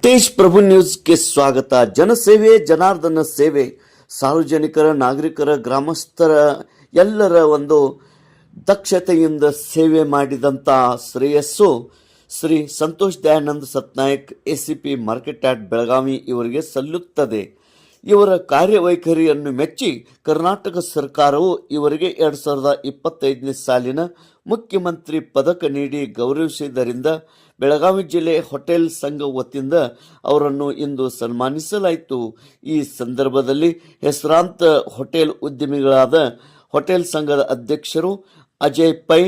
ತೇಜ್ ಪ್ರಭು ನ್ಯೂಸ್ಗೆ ಸ್ವಾಗತ. ಜನಸೇವೆ ಜನಾರ್ದನ ಸೇವೆ. ಸಾರ್ವಜನಿಕರ, ನಾಗರಿಕರ, ಗ್ರಾಮಸ್ಥರ ಎಲ್ಲರ ಒಂದು ದಕ್ಷತೆಯಿಂದ ಸೇವೆ ಮಾಡಿದಂಥ ಶ್ರೇಯಸ್ಸು Shri Santosh Dayanand Satnayak ACP market yard Belagavi ಇವರಿಗೆ ಸಲ್ಲುತ್ತದೆ. ಇವರ ಕಾರ್ಯವೈಖರಿಯನ್ನು ಮೆಚ್ಚಿ ಕರ್ನಾಟಕ ಸರ್ಕಾರವು ಇವರಿಗೆ 2025ನೇ ಸಾಲಿನ ಮುಖ್ಯಮಂತ್ರಿ ಪದಕ ನೀಡಿ ಗೌರವಿಸಿದ್ದರಿಂದ ಬೆಳಗಾವಿ ಜಿಲ್ಲೆ ಹೋಟೆಲ್ ಸಂಘ ವತಿಯಿಂದ ಅವರನ್ನು ಇಂದು ಸನ್ಮಾನಿಸಲಾಯಿತು. ಈ ಸಂದರ್ಭದಲ್ಲಿ ಹೆಸರಾಂತ ಹೋಟೆಲ್ ಉದ್ಯಮಿಗಳಾದ ಹೋಟೆಲ್ ಸಂಘದ ಅಧ್ಯಕ್ಷರು ಅಜಯ್ ಪೈ,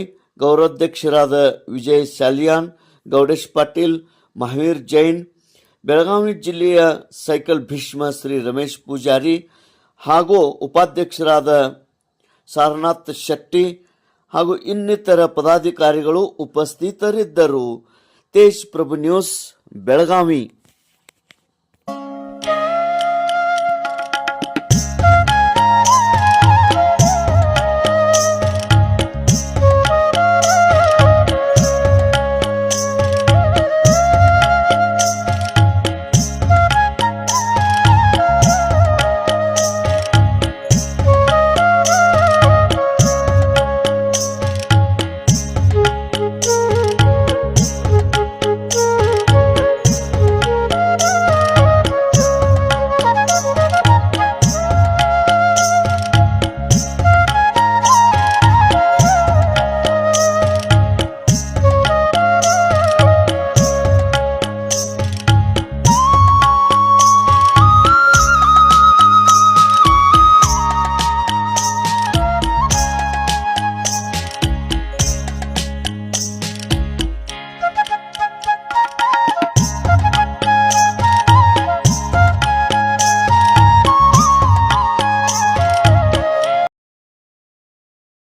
ಗೌರವಾಧ್ಯಕ್ಷರಾದ ವಿಜಯ್ ಶಾಲಿಯಾನ್, ಗೌಡೇಶ್ ಪಾಟೀಲ್, ಮಹಾವೀರ್ ಜೈನ್, ಬೆಳಗಾವಿ ಜಿಲ್ಲೆಯ ಸೈಕಲ್ ಭೀಷ್ಮ ಶ್ರೀ ರಮೇಶ್ ಪೂಜಾರಿ ಹಾಗೂ ಉಪಾಧ್ಯಕ್ಷರಾದ ಸಾರನಾಥ್ ಶೆಟ್ಟಿ ಹಾಗೂ ಇನ್ನಿತರ ಪದಾಧಿಕಾರಿಗಳು ಉಪಸ್ಥಿತರಿದ್ದರು. ತೇಜ್ ಪ್ರಭು ನ್ಯೂಸ್ ಬೆಳಗಾವಿ.